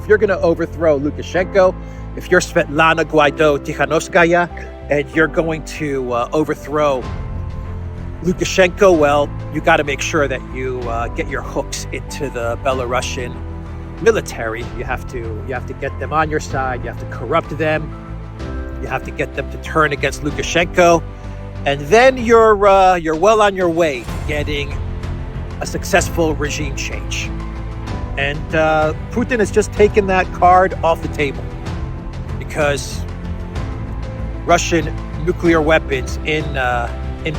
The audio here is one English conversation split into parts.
if you're going to overthrow Lukashenko, if you're Svetlana Guaido Tikhanovskaya, and you're going to overthrow Lukashenko, well, you got to make sure that you get your hooks into the Belarusian military. You have to get them on your side. You have to corrupt them. You have to get them to turn against Lukashenko, and then you're well on your way to getting a successful regime change. And Putin has just taken that card off the table because Russian nuclear weapons in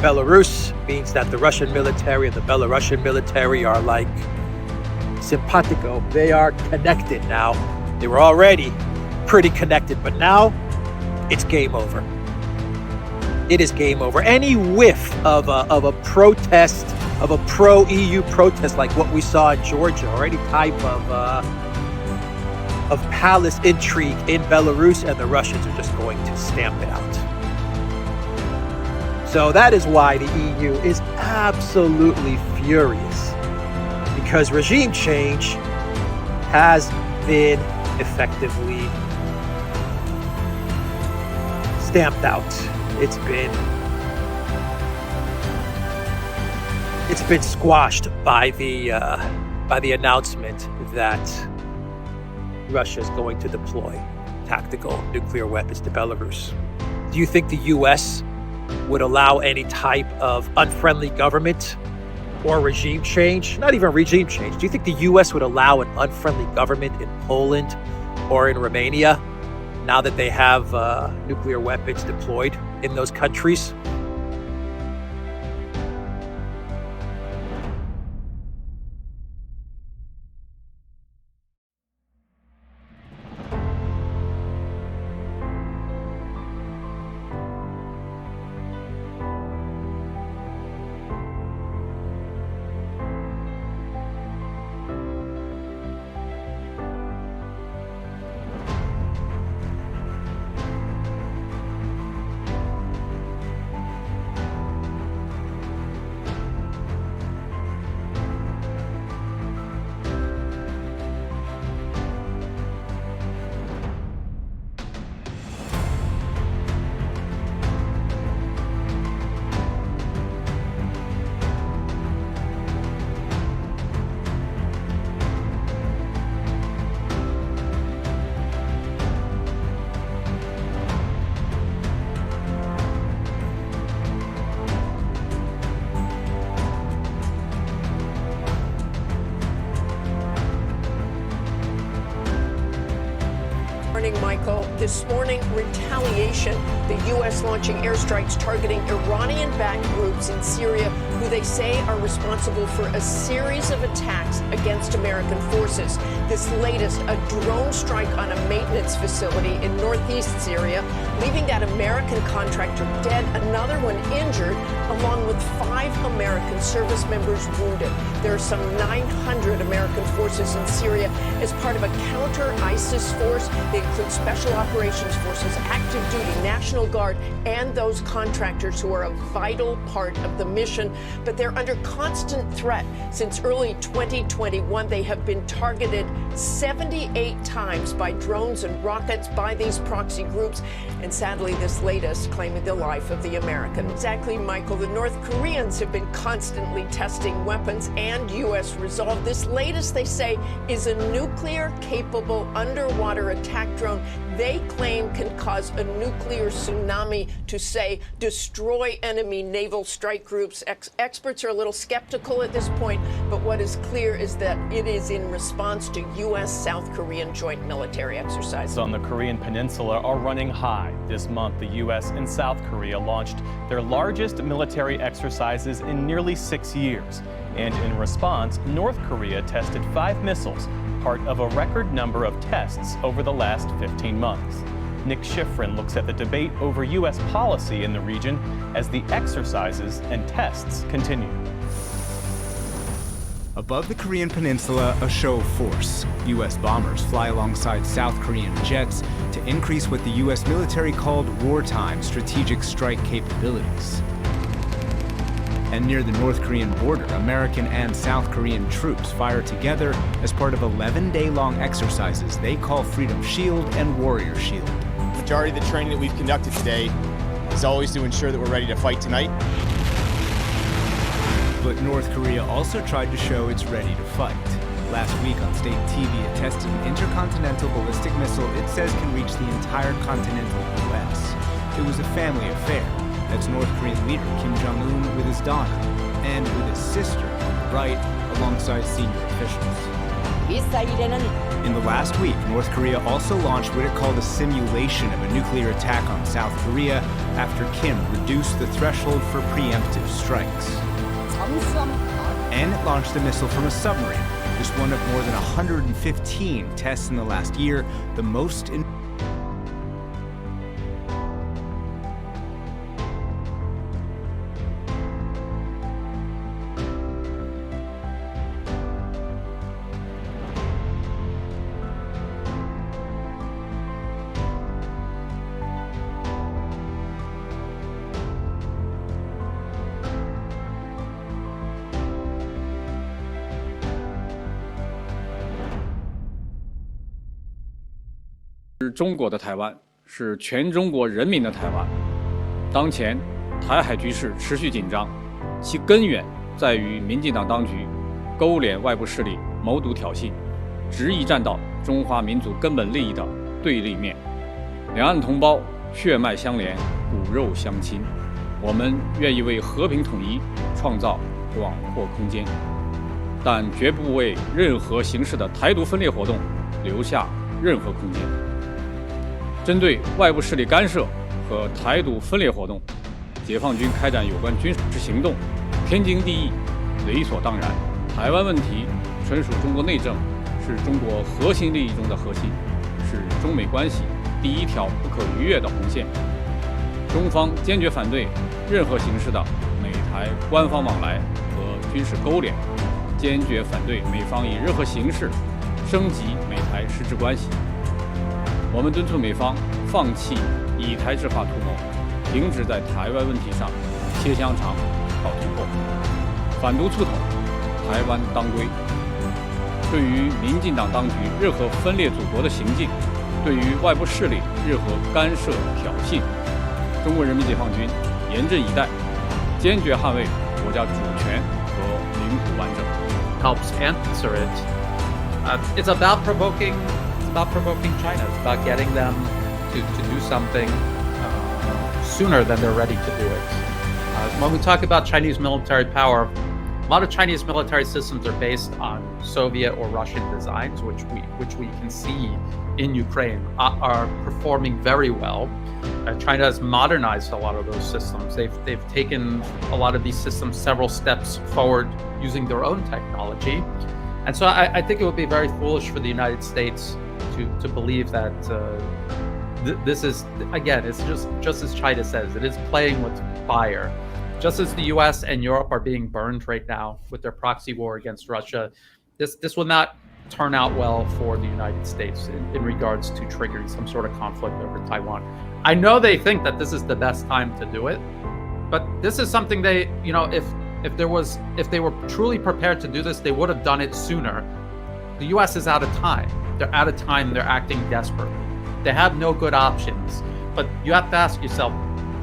Belarus means that the Russian military and the Belarusian military are like simpatico. They are connected now. They were already pretty connected, but now it's game over. It is game over. Any whiff of a protest, of a pro-EU protest like what we saw in Georgia, or any type of palace intrigue in Belarus, and the Russians are just going to stamp it out. So that is why the EU is absolutely furious, because regime change has been effectively stamped out. It's been squashed by the announcement that Russia is going to deploy tactical nuclear weapons to Belarus. Do you think the U.S. would allow any type of unfriendly government or regime change? Not even regime change. Do you think the U.S. would allow an unfriendly government in Poland or in Romania now that they have nuclear weapons deployed in those countries? Michael, this morning, retaliation. The U.S. launching airstrikes targeting Iranian-backed groups in Syria who they say are responsible for a series of attacks against American forces. This latest, a drone strike on a maintenance facility in northeast Syria, leaving that American contractor dead, another one injured, along with 5 American service members wounded. There are some 900 American forces in Syria as part of a counter-ISIS force. They include Special Operations Forces, active duty, National Guard, and those contractors who are a vital part of the mission. But they're under constant threat. Since early 2021, they have been targeted 78 times by drones and rockets by these proxy groups. And sadly, this latest claiming the life of the American. Exactly, Michael. The North Koreans have been constantly testing weapons and U.S. resolve. This latest, they say, is a nuclear-capable underwater attack drone they claim can cause a nuclear tsunami to, say, destroy enemy naval strike groups. Experts are a little skeptical at this point, but what is clear is that it is in response to U.S.-South Korean joint military exercises. On the Korean Peninsula are running high. This month, the U.S. and South Korea launched their largest military exercises in nearly 6 years. And in response, North Korea tested 5 missiles, part of a record number of tests over the last 15 months. Nick Schifrin looks at the debate over U.S. policy in the region as the exercises and tests continue. Above the Korean Peninsula, a show of force. U.S. bombers fly alongside South Korean jets to increase what the U.S. military called wartime strategic strike capabilities. And near the North Korean border, American and South Korean troops fire together as part of 11-day-long exercises they call Freedom Shield and Warrior Shield. The majority of the training that we've conducted today is always to ensure that we're ready to fight tonight. But North Korea also tried to show it's ready to fight. Last week on state TV, it tested an intercontinental ballistic missile it says can reach the entire continental U.S. It was a family affair. That's North Korean leader Kim Jong-un with his daughter, and with his sister on the right, alongside senior officials. In the last week, North Korea also launched what it called a simulation of a nuclear attack on South Korea after Kim reduced the threshold for preemptive strikes. And it launched a missile from a submarine, just one of more than 115 tests in the last year, the most in是中国的台湾，是全中国人民的台湾。当前，台海局势持续紧张，其根源在于民进党当局勾连外部势力，谋独挑衅，执意站到中华民族根本利益的对立面。两岸同胞血脉相连，骨肉相亲，我们愿意为和平统一创造广阔空间，但绝不为任何形式的台独分裂活动留下任何空间。针对外部势力干涉和台独分裂活动，解放军开展有关军事行动，天经地义，理所当然。台湾问题纯属中国内政，是中国核心利益中的核心，是中美关系第一条不可逾越的红线。中方坚决反对任何形式的美台官方往来和军事勾连，坚决反对美方以任何形式升级美台实质关系。我们敦促美方放弃以台制华图谋，停止在台湾问题上切香肠、搞突破，反独促统，台湾当归。对于民进党当局任何分裂祖国的行径，对于外部势力任何干涉挑衅，中国人民解放军严阵以待，坚决捍卫国家主权和领土完整。Helps answer it. It's about provoking China. It's about getting them to do something sooner than they're ready to do it. When we talk about Chinese military power, a lot of Chinese military systems are based on Soviet or Russian designs, which we can see in Ukraine are performing very well. China has modernized a lot of those systems. They've taken a lot of these systems several steps forward using their own technology. And so I think it would be very foolish for the United States to believe that this is, again, it's just as China says, it is playing with fire. Just as the US and Europe are being burned right now with their proxy war against Russia, this will not turn out well for the United States in regards to triggering some sort of conflict over Taiwan. I know they think that this is the best time to do it, but this is something they, if they were truly prepared to do this, they would have done it sooner. The US is out of time. They're out of time. They're acting desperate. They have no good options. But you have to ask yourself,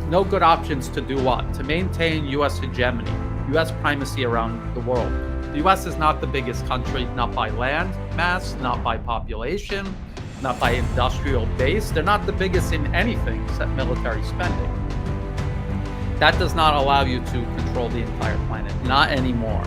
no good options to do what? To maintain US hegemony, US primacy around the world. The US is not the biggest country, not by land mass, not by population, not by industrial base. They're not the biggest in anything except military spending. That does not allow you to control the entire planet, not anymore.